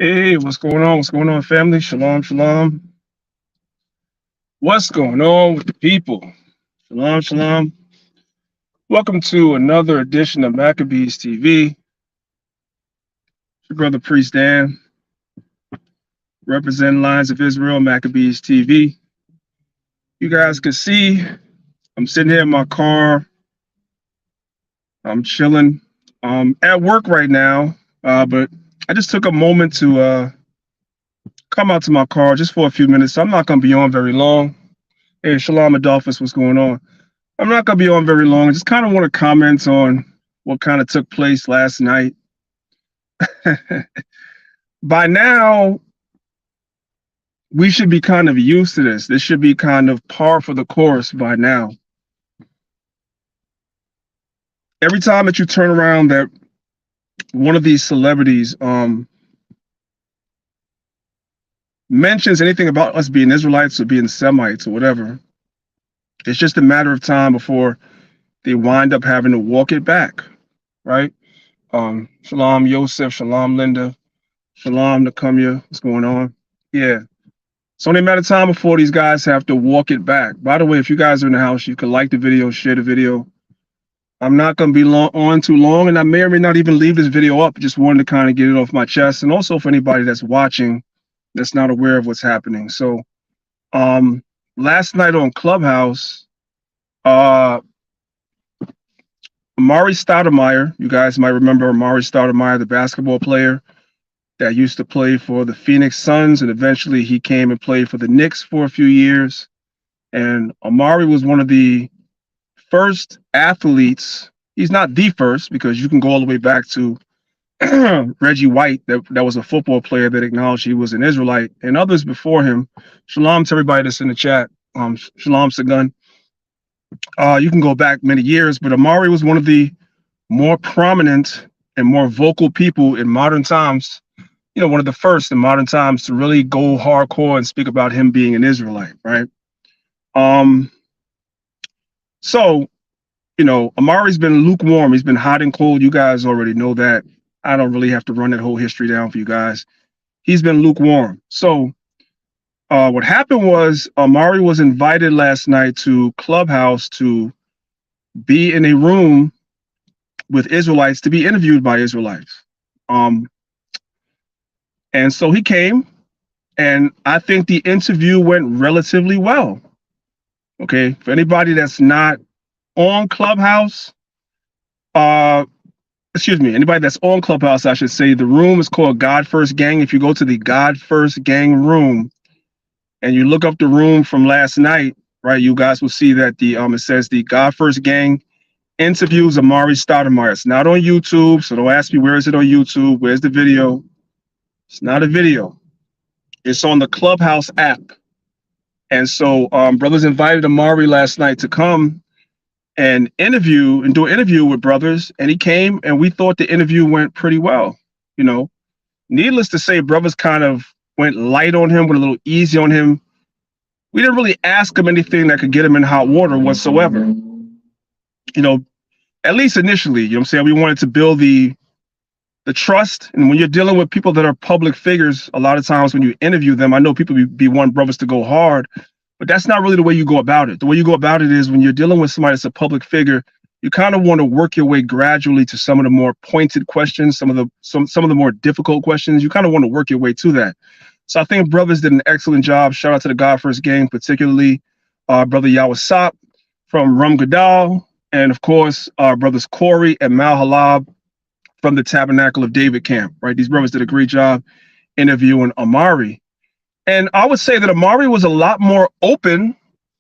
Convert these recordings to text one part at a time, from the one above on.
Hey, what's going on? What's going on, family? Shalom, shalom. What's going on with the people? Shalom, shalom. Welcome to another edition of Maccabees TV. Your brother Priest Dan, representing Lions of Israel, Maccabees TV. You guys can see I'm sitting here in my car. I'm chilling. At work right now, but I just took a moment to come out to my car just for a few minutes. So I'm not going to be on very long. Hey, Shalom Adolphus, what's going on? I'm not going to be on very long. I just kind of want to comment on what kind of took place last night. By now, we should be kind of used to this. This should be kind of par for the course by now. Every time that you turn around that one of these celebrities mentions anything about us being Israelites or being Semites or whatever, it's just a matter of time before they wind up having to walk it back, right? Shalom Yosef, Shalom Linda, Shalom Nakumya, what's going on? Yeah. It's only a matter of time before these guys have to walk it back. By the way, if you guys are in the house, you can like the video, share the video. I'm not going to be on too long, and I may or may not even leave this video up. Just wanted to kind of get it off my chest. And also for anybody that's watching that's not aware of what's happening. So last night on Clubhouse, Amari Stoudemire, you guys might remember Amari Stoudemire, the basketball player that used to play for the Phoenix Suns, and eventually he came and played for the Knicks for a few years. And Amari was one of the first athletes. He's not the first, because you can go all the way back to Reggie White, that was a football player that acknowledged he was an Israelite, and others before him. Shalom to everybody that's in the chat. Shalom Sagun. You can go back many years, but Amari was one of the more prominent and more vocal people in modern times. You know, one of the first in modern times to really go hardcore and speak about him being an Israelite, right? So, you know, Amari's been lukewarm. He's been hot and cold. You guys already know that. I don't really have to run that whole history down for you guys. He's been lukewarm. So what happened was Amari was invited last night to Clubhouse to be in a room with Israelites, to be interviewed by Israelites. And so he came, and I think the interview went relatively well. Okay, for anybody that's not on Clubhouse, anybody that's on Clubhouse, I should say, the room is called God First Gang. If you go to the God First Gang room and you look up the room from last night, right, you guys will see that the it says the God First Gang interviews Amari Stoudemire. It's not on YouTube, so don't ask me where is it on YouTube, where's the video. It's not a video. It's on the Clubhouse app. And so brothers invited Amari last night to come and do an interview with brothers, and he came, and we thought the interview went pretty well. You know, needless to say, brothers kind of went light on him, went a little easy on him. We didn't really ask him anything that could get him in hot water whatsoever. You know, at least initially, you know what I'm saying? We wanted to build the trust. And when you're dealing with people that are public figures, a lot of times when you interview them, I know people be wanting brothers to go hard, but that's not really the way you go about it. The way you go about it is when you're dealing with somebody that's a public figure, you kind of want to work your way gradually to some of the more pointed questions, some of the more difficult questions. You kind of want to work your way to that. So I think brothers did an excellent job. Shout out to the God First Gang, particularly brother Yawasop from Rum Gadal, and of course brothers Corey and Mal Halab from the Tabernacle of David camp, right? These brothers did a great job interviewing Amari. And I would say that Amari was a lot more open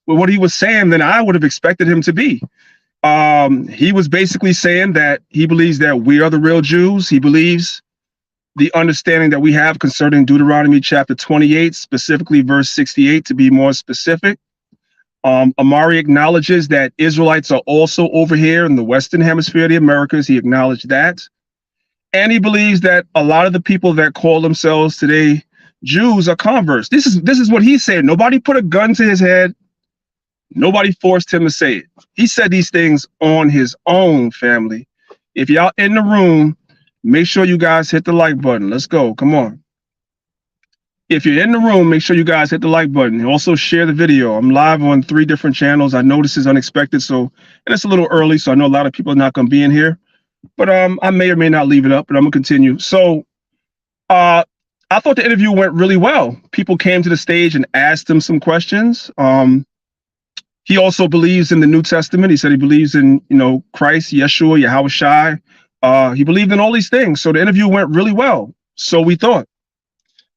with what he was saying than I would have expected him to be. He was basically saying that he believes that we are the real Jews. He believes the understanding that we have concerning Deuteronomy chapter 28, specifically verse 68, to be more specific. Amari acknowledges that Israelites are also over here in the Western Hemisphere of the Americas. He acknowledged that. And he believes that a lot of the people that call themselves today Jews are converts. This is what he said. Nobody put a gun to his head. Nobody forced him to say it. He said these things on his own, family. If y'all in the room, make sure you guys hit the like button. Let's go. Come on. If you're in the room, make sure you guys hit the like button. And also share the video. I'm live on 3 different channels. I know this is unexpected, and it's a little early, so I know a lot of people are not going to be in here. But I may or may not leave it up, but I'm going to continue. So I thought the interview went really well. People came to the stage and asked him some questions. He also believes in the New Testament. He said he believes in, Christ, Yeshua, Yahushai. He believed in all these things. So the interview went really well. So we thought.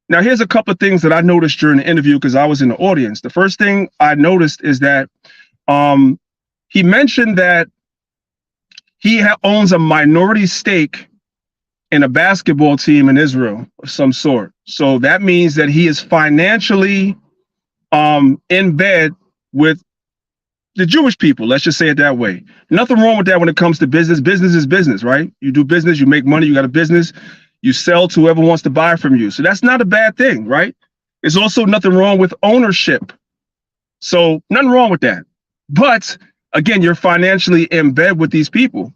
Now, here's a couple of things that I noticed during the interview because I was in the audience. The first thing I noticed is that he mentioned that he owns a minority stake in a basketball team in Israel of some sort. So that means that he is financially in bed with the Jewish people. Let's just say it that way. Nothing wrong with that when it comes to business. Business is business, right? You do business, you make money, you got a business. You sell to whoever wants to buy from you. So that's not a bad thing, right? There's also nothing wrong with ownership. So nothing wrong with that. But again, you're financially in bed with these people,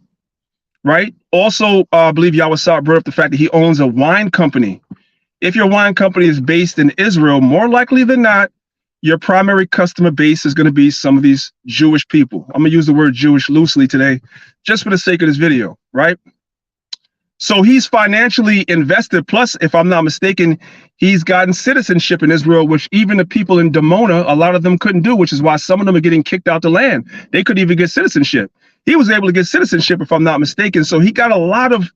right? Also, I believe Yawasat brought up the fact that he owns a wine company. If your wine company is based in Israel, more likely than not, your primary customer base is going to be some of these Jewish people. I'm going to use the word Jewish loosely today, just for the sake of this video, right? So he's financially invested. Plus, if I'm not mistaken, he's gotten citizenship in Israel, which even the people in Dimona, a lot of them couldn't do, which is why some of them are getting kicked out the land. They couldn't even get citizenship. He was able to get citizenship, if I'm not mistaken. So he got a lot of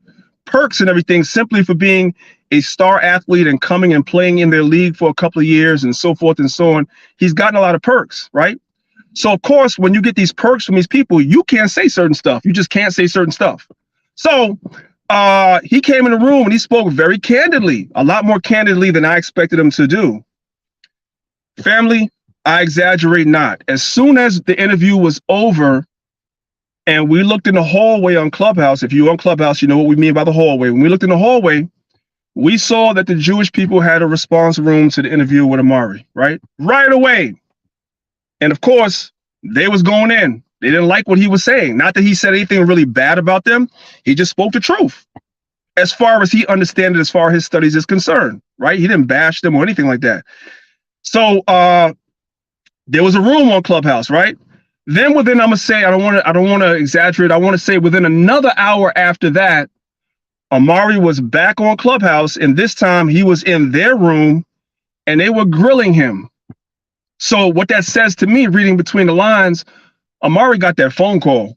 perks and everything simply for being a star athlete and coming and playing in their league for a couple of years and so forth and so on. He's gotten a lot of perks, right? So, of course, when you get these perks from these people, you can't say certain stuff. You just can't say certain stuff. So he came in the room and he spoke very candidly, a lot more candidly than I expected him to do. Family, I exaggerate not. As soon as the interview was over and we looked in the hallway on Clubhouse, if you're on Clubhouse, you know what we mean by the hallway. When we looked in the hallway, we saw that the Jewish people had a response room to the interview with Amari, right? Right away. And of course, they was going in. They didn't like what he was saying. Not that he said anything really bad about them. He just spoke the truth. As far as he understands it, as far as his studies is concerned, right? He didn't bash them or anything like that. So there was a room on Clubhouse, right? Then within, I'm gonna say, I don't want to exaggerate. I want to say within another hour after that, Amari was back on Clubhouse, and this time he was in their room and they were grilling him. So what that says to me, reading between the lines, Amari got that phone call,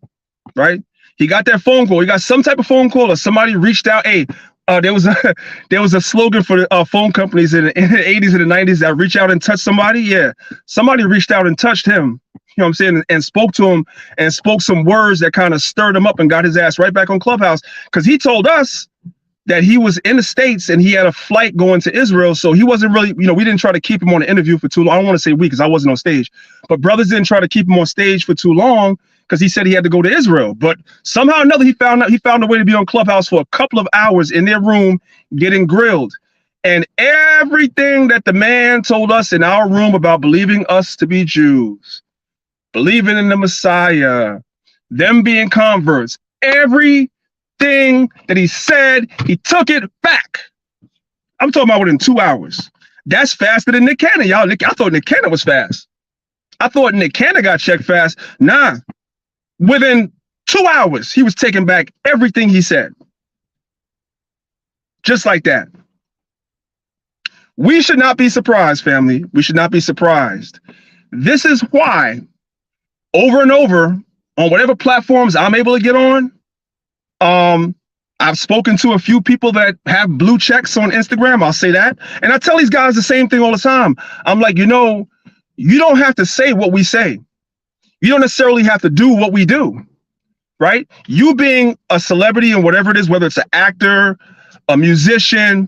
right? He got that phone call. He got some type of phone call, or somebody reached out. Hey, there was a slogan for the phone companies in the 80s and the 90s that reach out and touch somebody. Yeah, somebody reached out and touched him. You know what I'm saying? And spoke to him and spoke some words that kind of stirred him up and got his ass right back on Clubhouse, because he told us that he was in the States and he had a flight going to Israel. So he wasn't really, we didn't try to keep him on the interview for too long. I don't want to say we, because I wasn't on stage, but brothers didn't try to keep him on stage for too long because he said he had to go to Israel. But somehow or another, he found a way to be on Clubhouse for a couple of hours in their room getting grilled. And everything that the man told us in our room about believing us to be Jews, believing in the Messiah, them being converts, everything that he said, he took it back. I'm talking about within 2 hours. That's faster than Nick Cannon, y'all. I thought Nick Cannon was fast. I thought Nick Cannon got checked fast. Nah. Within 2 hours, he was taking back everything he said. Just like that. We should not be surprised, family. We should not be surprised. This is why, over and over, on whatever platforms I'm able to get on, I've spoken to a few people that have blue checks on Instagram. I'll say that. And I tell these guys the same thing all the time. I'm like, you don't have to say what we say. You don't necessarily have to do what we do, right? You being a celebrity and whatever it is, whether it's an actor, a musician,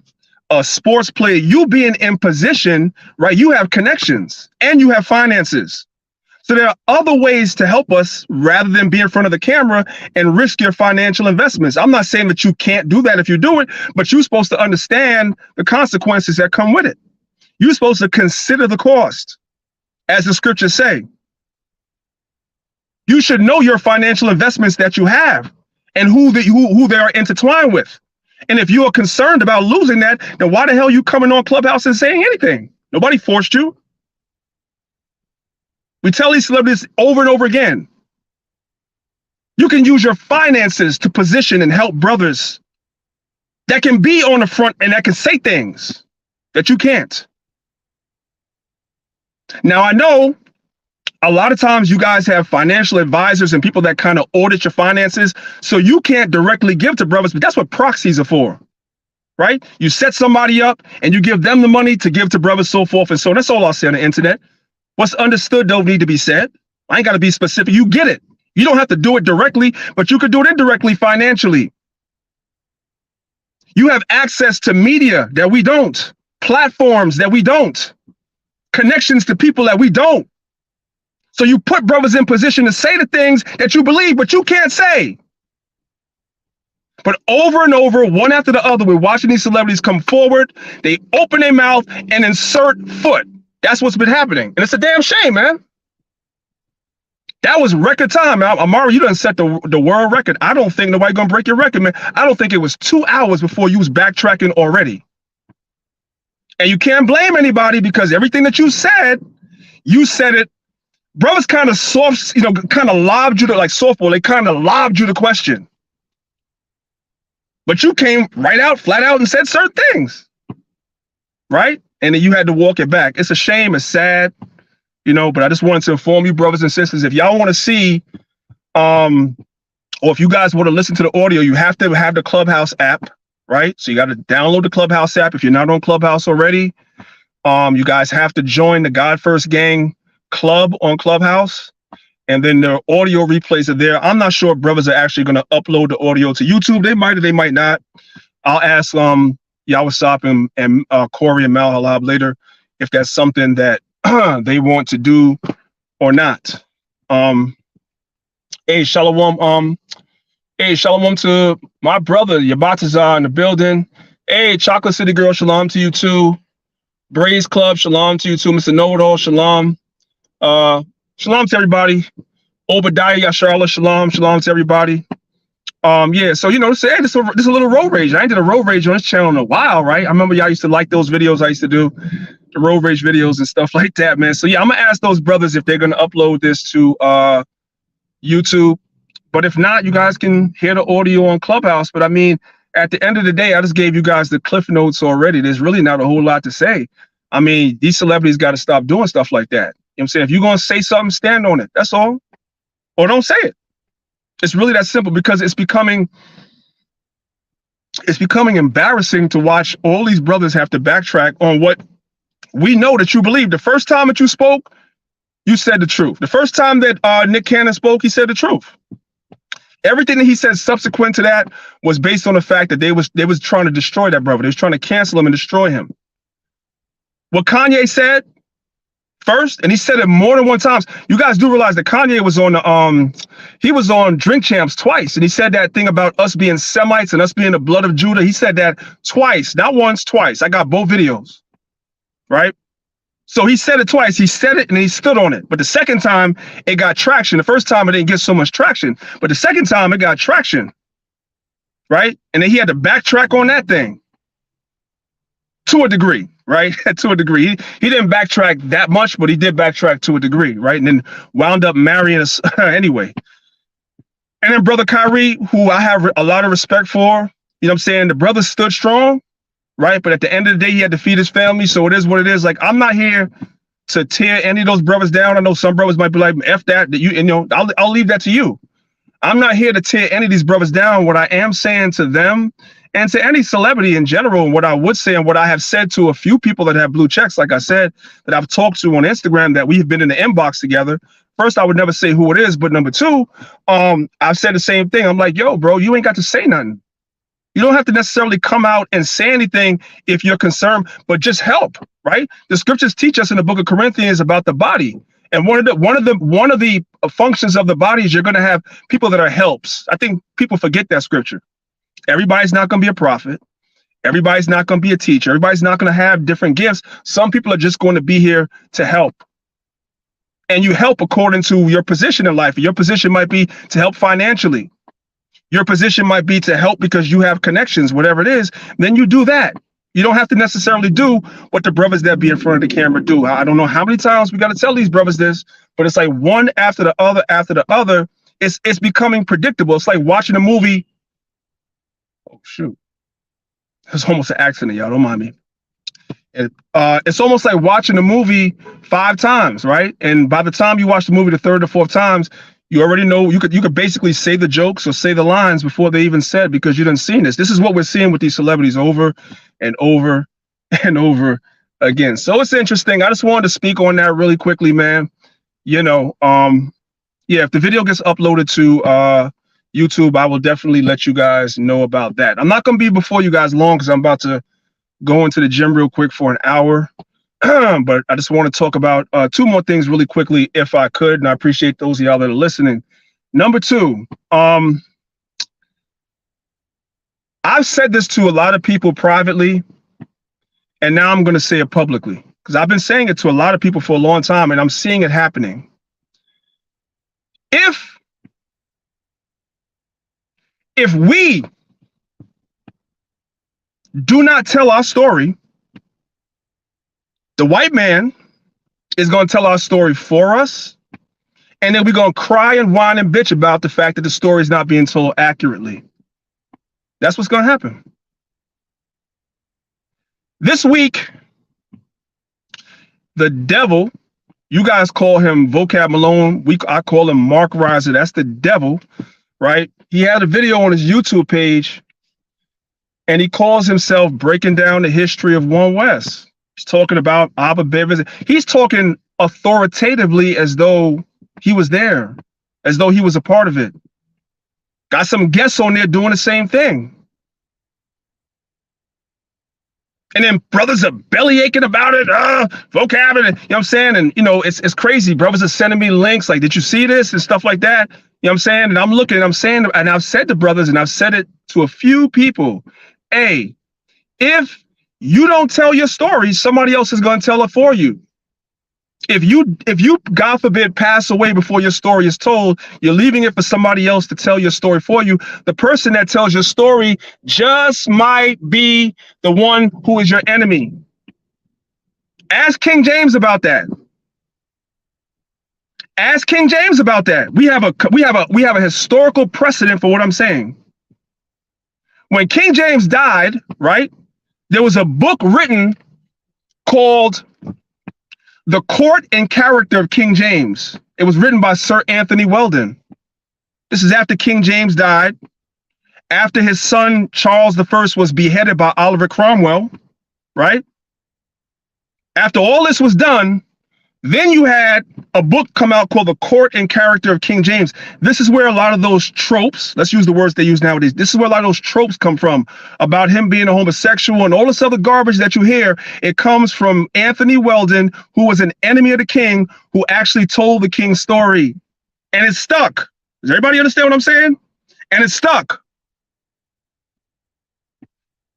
a sports player, you being in position, right? You have connections and you have finances. So there are other ways to help us rather than be in front of the camera and risk your financial investments. I'm not saying that you can't do that if you do it, but you're supposed to understand the consequences that come with it. You're supposed to consider the cost, as the scriptures say. You should know your financial investments that you have and who they are intertwined with. And if you are concerned about losing that, then why the hell are you coming on Clubhouse and saying anything? Nobody forced you. We tell these celebrities over and over again, you can use your finances to position and help brothers that can be on the front and that can say things that you can't. Now, I know a lot of times you guys have financial advisors and people that kind of audit your finances, so you can't directly give to brothers, but that's what proxies are for, right? You set somebody up and you give them the money to give to brothers, so forth and so on. That's all I'll say on the internet. What's understood don't need to be said. I ain't got to be specific. You get it. You don't have to do it directly, but you could do it indirectly financially. You have access to media that we don't, platforms that we don't, connections to people that we don't. So you put brothers in position to say the things that you believe, but you can't say. But over and over, one after the other, we're watching these celebrities come forward. They open their mouth and insert foot. That's what's been happening. And it's a damn shame, man. That was record time. Amari, you done set the world record. I don't think nobody gonna break your record, man. I don't think it was 2 hours before you was backtracking already. And you can't blame anybody because everything that you said it. Brothers kind of soft, kind of lobbed you to, like softball, they kind of lobbed you the question. But you came right out, flat out, and said certain things. Right? And then you had to walk it back. It's a shame, it's sad. But I just wanted to inform you, brothers and sisters, if y'all want to see, or if you guys want to listen to the audio, you have to have the Clubhouse app, right? So you got to download the Clubhouse app. If you're not on Clubhouse already, you guys have to join the God First Gang Club on Clubhouse, and then the audio replays are there. I'm not sure if brothers are actually going to upload the audio to YouTube. They might or they might not. I'll ask Yawasop and Corey and Mal Halab later if that's something that they want to do or not. Hey, shalom. Hey, shalom to my brother Yabatazar in the building. Hey, Chocolate City Girl, shalom to you too. Braze Club, shalom to you too. Mr. Know-It-All, shalom. Shalom to everybody. Obadiah Yasharla, shalom to everybody. Yeah, so this is a little road rage. I ain't did a road rage on this channel in a while, right? I remember y'all used to like those videos I used to do, the road rage videos and stuff like that, man. So yeah, I'm gonna ask those brothers if they're gonna upload this to YouTube. But if not, you guys can hear the audio on Clubhouse. But I mean, at the end of the day, I just gave you guys the cliff notes already. There's really not a whole lot to say. I mean, these celebrities got to stop doing stuff like that. You know what I'm saying? If you're gonna say something, stand on it. That's all. Or don't say it. It's really that simple, because it's becoming embarrassing to watch all these brothers have to backtrack on what we know that you believe. The first time that you spoke, you said the truth. The first time that Nick Cannon spoke, he said the truth. Everything that he said subsequent to that was based on the fact that they was trying to destroy that brother. They was trying to cancel him and destroy him. What Kanye said first, and he said it more than one time. You guys do realize that Kanye was on he was on Drink Champs twice, and he said that thing about us being Semites and us being the blood of Judah. He said that twice, not once, twice. I got both videos, right? So he said it twice. He said it and he stood on it. But the second time it got traction. The first time it didn't get so much traction, but the second time it got traction, right? And then he had to backtrack on that thing to a degree, right? To a degree. He didn't backtrack that much, but he did backtrack to a degree, right? And then wound up marrying us anyway. And then Brother Kyrie, who I have a lot of respect for, you know what I'm saying? The brother stood strong, right? But at the end of the day, he had to feed his family. So it is what it is. Like, I'm not here to tear any of those brothers down. I know some brothers might be like, F that, I'll leave that to you. I'm not here to tear any of these brothers down. What I am saying to them and to any celebrity in general, and what I would say and what I have said to a few people that have blue checks, like I said, that I've talked to on Instagram, that we have been in the inbox together. First, I would never say who it is, but number two, I've said the same thing. I'm like, yo, bro, you ain't got to say nothing. You don't have to necessarily come out and say anything if you're concerned, but just help, right? The scriptures teach us in the book of Corinthians about the body. And one of the functions of the body is you're going to have people that are helps. I think people forget that scripture. Everybody's not going to be a prophet. Everybody's not going to be a teacher. Everybody's not going to have different gifts. Some people are just going to be here to help. And you help according to your position in life. Your position might be to help financially. Your position might be to help because you have connections, whatever it is, then you do that. You don't have to necessarily do what the brothers that be in front of the camera do. I don't know how many times we got to tell these brothers this, but it's like one after the other after the other. It's becoming predictable. It's like watching a movie. Oh shoot. It's almost an accident, y'all. Don't mind me. It's almost like watching a movie 5 times, right? And by the time you watch the movie the 3rd or 4th times, you already know you could basically say the jokes or say the lines before they even said, because you done seen this. This is what we're seeing with these celebrities over and over and over again. So it's interesting. I just wanted to speak on that really quickly, man. You know, yeah, if the video gets uploaded to YouTube, I will definitely let you guys know about that. I'm not gonna be before you guys long because I'm about to go into the gym real quick for an hour. But I just want to talk about 2 more things really quickly, if I could, and I appreciate those of y'all that are listening. Number 2, I've said this to a lot of people privately, and now I'm going to say it publicly, because I've been saying it to a lot of people for a long time, and I'm seeing it happening. If we do not tell our story, the white man is going to tell our story for us, and then we're going to cry and whine and bitch about the fact that the story is not being told accurately. That's what's going to happen. This week, the devil, you guys call him Vocab Malone, I call him Mark Reiser. That's the devil, right? He had a video on his YouTube page, and he calls himself Breaking Down the History of One West. He's talking about Abba Bevis. He's talking authoritatively as though he was there, as though he was a part of it. Got some guests on there doing the same thing. And then brothers are belly aching about it. Vocab, and you know what I'm saying? And you know, it's crazy. Brothers are sending me links like, did you see this? And stuff like that. You know what I'm saying? And I'm looking and I'm saying, and I've said to brothers, and I've said it to a few people, hey, if you don't tell your story, somebody else is going to tell it for you. If you, God forbid, pass away before your story is told, you're leaving it for somebody else to tell your story for you. The person that tells your story just might be the one who is your enemy. Ask King James about that. Ask King James about that. We have a historical precedent for what I'm saying. When King James died, right, there was a book written called The Court and Character of King James. It was written by Sir Anthony Weldon. This is after King James died, after his son Charles I was beheaded by Oliver Cromwell, right? After all this was done, then you had a book come out called The Court and Character of King James. This is where a lot of those tropes, let's use the words they use nowadays, this is where a lot of those tropes come from, about him being a homosexual and all this other garbage that you hear. It comes from Anthony Weldon, who was an enemy of the king, who actually told the king's story. And it stuck. Does everybody understand what I'm saying? And it stuck.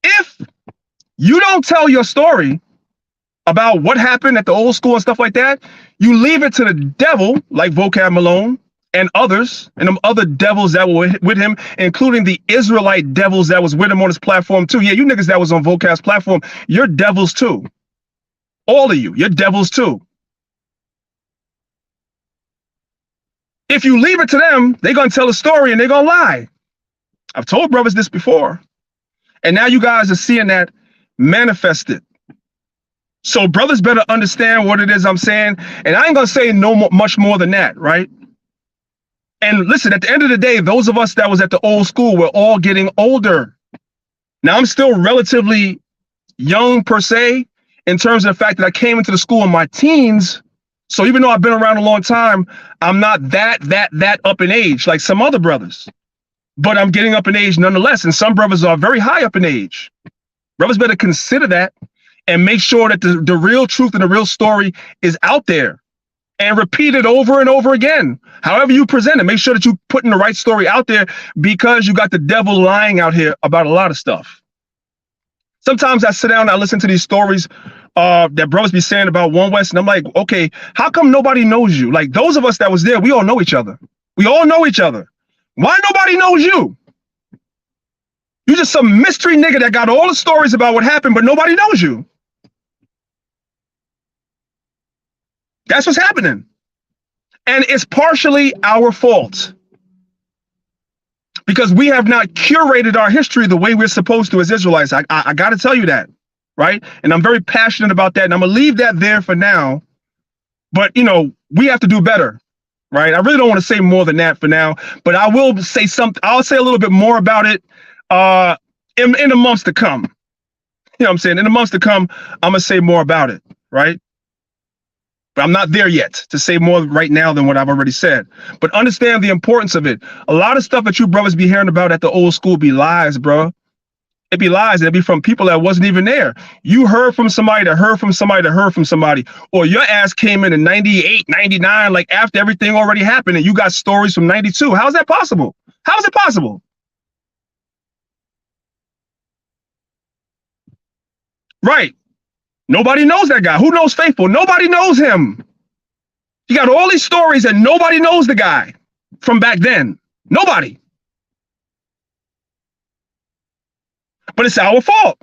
If you don't tell your story about what happened at the old school and stuff like that, you leave it to the devil, like Vocab Malone and others, and them other devils that were with him, including the Israelite devils that was with him on his platform too. Yeah, you niggas that was on Vocab's platform, you're devils too. All of you, you're devils too. If you leave it to them, they're gonna tell a story and they're gonna lie. I've told brothers this before. And now you guys are seeing that manifested. So brothers better understand what it is I'm saying. And I ain't gonna say much more than that, right? And listen, at the end of the day, those of us that was at the old school, we're all getting older. Now I'm still relatively young per se, in terms of the fact that I came into the school in my teens. So even though I've been around a long time, I'm not that up in age like some other brothers. But I'm getting up in age nonetheless. And some brothers are very high up in age. Brothers better consider that and make sure that the real truth and the real story is out there, and repeat it over and over again. However you present it, make sure that you putting the right story out there, because you got the devil lying out here about a lot of stuff. Sometimes I sit down and I listen to these stories that brothers be saying about One West, and I'm like, okay, how come nobody knows you? Like those of us that was there, we all know each other. We all know each other. Why nobody knows you? You just some mystery nigga that got all the stories about what happened, but nobody knows you. That's what's happening. And it's partially our fault, because we have not curated our history the way we're supposed to as Israelites. I got to tell you that, right? And I'm very passionate about that, and I'm gonna leave that there for now. But you know, we have to do better, right? I really don't want to say more than that for now, but I will say something. I'll say a little bit more about it in the months to come. You know what I'm saying? In the months to come, I'm gonna say more about it, right? But I'm not there yet to say more right now than what I've already said. But understand the importance of it. A lot of stuff that you brothers be hearing about at the old school be lies, bro. It be lies. It'd be from people that wasn't even there. You heard from somebody that heard from somebody that heard from somebody, or your ass came in 98, 99, like after everything already happened, and you got stories from 92. How is that possible? How is it possible? Right. Nobody knows that guy. Who knows Faithful? Nobody knows him. You got all these stories and nobody knows the guy from back then. Nobody. But it's our fault.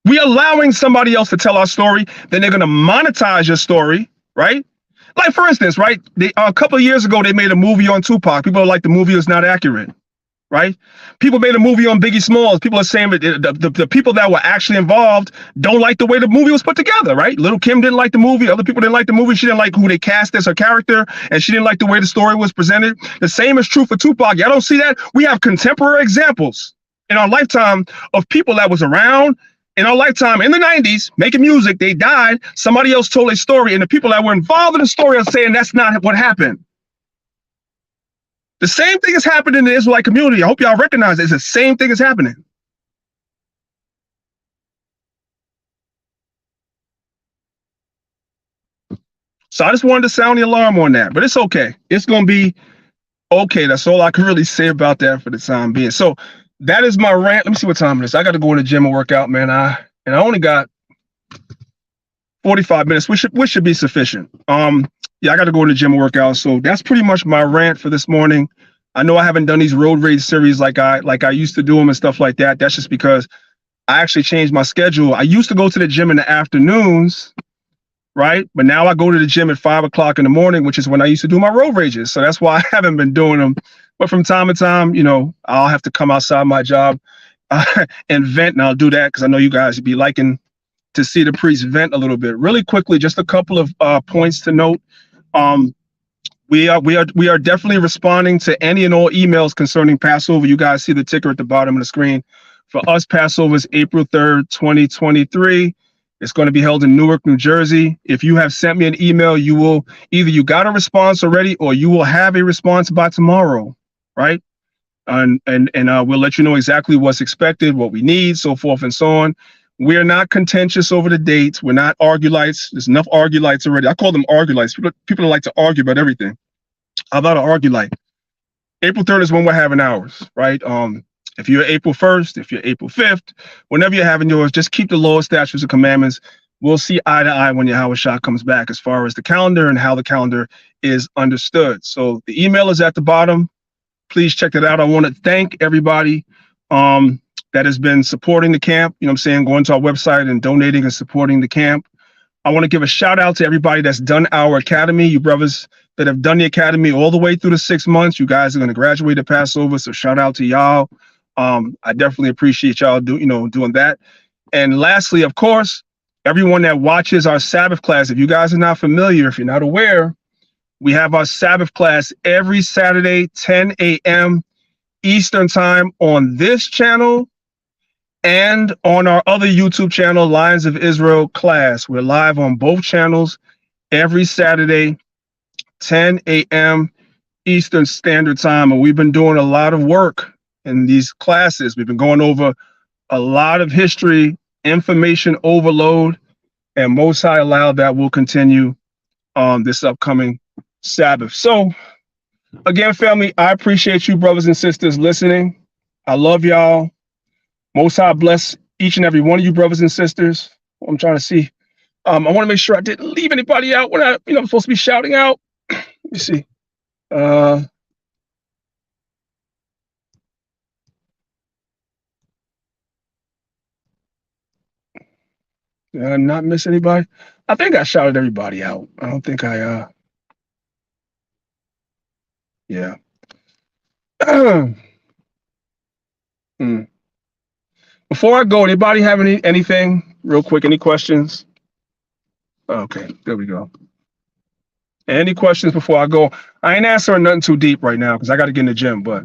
We allowing somebody else to tell our story, then they're going to monetize your story, right? Like, for instance, right? A couple of years ago, they made a movie on Tupac. People are like, the movie is not accurate, right? People made a movie on Biggie Smalls. People are saying that the people that were actually involved don't like the way the movie was put together, right? Little Kim didn't like the movie. Other people didn't like the movie. She didn't like who they cast as her character, and she didn't like the way the story was presented. The same is true for Tupac. Y'all don't see that? We have contemporary examples in our lifetime of people that was around in our lifetime in the 90s making music. They died. Somebody else told a story, and the people that were involved in the story are saying that's not what happened. The same thing is happening in the Israelite community. I hope y'all recognize it. It's the same thing is happening. So I just wanted to sound the alarm on that, but it's okay. It's going to be okay. That's all I can really say about that for the time being. So that is my rant. Let me see what time it is. I got to go in the gym and work out, man. I only got 45 minutes, which should be sufficient. Yeah, I got to go in the gym and work out. So that's pretty much my rant for this morning. I know I haven't done these road rage series like I used to do them and stuff like that. That's just because I actually changed my schedule. I used to go to the gym in the afternoons, right? But now I go to the gym at 5 o'clock in the morning, which is when I used to do my road rages. So that's why I haven't been doing them. But from time to time, you know, I'll have to come outside my job and vent, and I'll do that because I know you guys would be liking to see the priest vent a little bit. Really quickly, just a couple of points to note. We are definitely responding to any and all emails concerning Passover. You guys see the ticker at the bottom of the screen. For us, Passover is April 3rd, 2023. It's going to be held in Newark, New Jersey. If you have sent me an email, you will either you got a response already or you will have a response by tomorrow, right? And we'll let you know exactly what's expected, what we need, so forth and so on. We're not contentious over the dates. We're not argulites. There's enough argulites already. I call them argulites. People like to argue about everything. How about an argulite? April 3rd is when we're having ours, right? If you're April 1st, if you're April 5th, whenever you're having yours, just keep the law, statutes, and commandments. We'll see eye to eye when Yahweh Shah comes back as far as the calendar and how the calendar is understood. So the email is at the bottom. Please check that out. I want to thank everybody that has been supporting the camp, you know what I'm saying, going to our website and donating and supporting the camp. I want to give a shout out to everybody that's done our academy. You brothers that have done the academy all the way through the 6 months. You guys are going to graduate at Passover, so shout out to y'all. I definitely appreciate y'all doing that. And lastly, of course, everyone that watches our Sabbath class, if you guys are not familiar, if you're not aware, we have our Sabbath class every Saturday, 10 a.m. Eastern time on this channel and on our other YouTube channel, Lions of Israel class. We're live on both channels every Saturday, 10 a.m. Eastern Standard Time. And we've been doing a lot of work in these classes. We've been going over a lot of history, information overload, and Most High allowed that will continue on this upcoming Sabbath. So again, family, I appreciate you brothers and sisters listening. I love y'all. Most High bless each and every one of you brothers and sisters. I'm trying to see. I want to make sure I didn't leave anybody out when I'm supposed to be shouting out. Let me see. Did I not miss anybody? I think I shouted everybody out. I don't think I yeah. Before I go, anybody have anything real quick? Any questions? Okay, there we go. Any questions before I go? I ain't answering nothing too deep right now because I got to get in the gym, but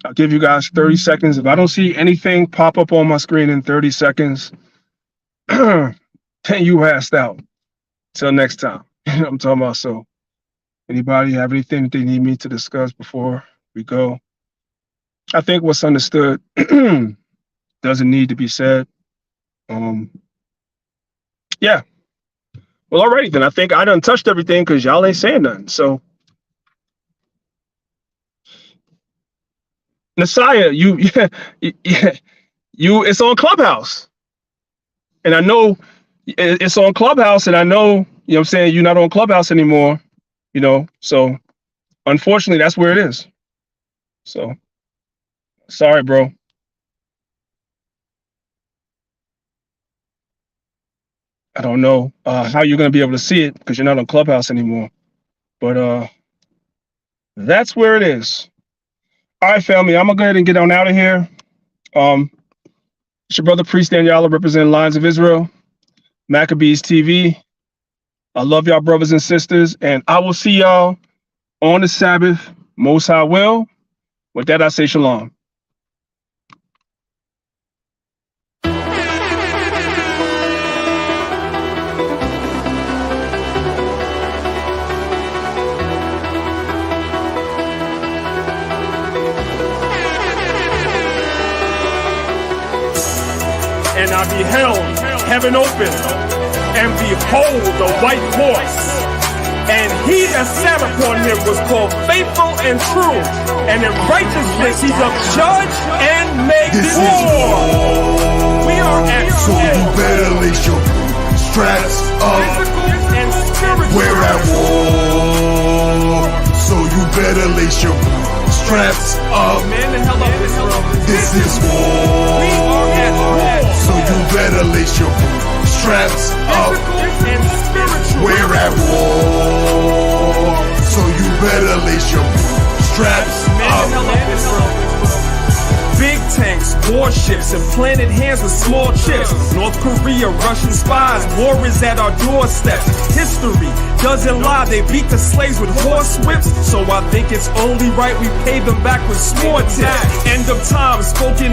I'll give you guys 30 seconds. If I don't see anything pop up on my screen in 30 seconds, then you asked out. Till next time. You know what I'm talking about? So anybody have anything that they need me to discuss before we go? I think what's understood doesn't need to be said. Yeah. Well, alrighty then. I think I done touched everything because y'all ain't saying nothing. So, Messiah, you, it's on Clubhouse, and I know it's on Clubhouse, and I know, you know what I'm saying, you're not on Clubhouse anymore, you know. So, unfortunately, that's where it is. So, sorry, bro. I don't know how you're going to be able to see it because you're not on Clubhouse anymore. But that's where it is. All right, family, I'm going to go ahead and get on out of here. It's your brother, Priest Daniela, representing Lions of Israel, Maccabees TV. I love y'all, brothers and sisters, and I will see y'all on the Sabbath, Most High will. With that, I say shalom. And I beheld heaven open, and behold a white horse. And he that sat upon him was called Faithful and True, and in righteousness he doth judge and make war. We are at so you better lace your straps up. Physical and spiritual. We're at war, so you better lace your straps up. Man, the hell up this room. This is war. We are at war. So you better lace your straps up. And spiritual. We're at war. So you better lace your straps up. Big tanks, warships, and planted hands with small chips. North Korea, Russian spies, war is at our doorsteps. History doesn't lie, they beat the slaves with horse whips. So I think it's only right we pay them back with sword tips. End of time, spoken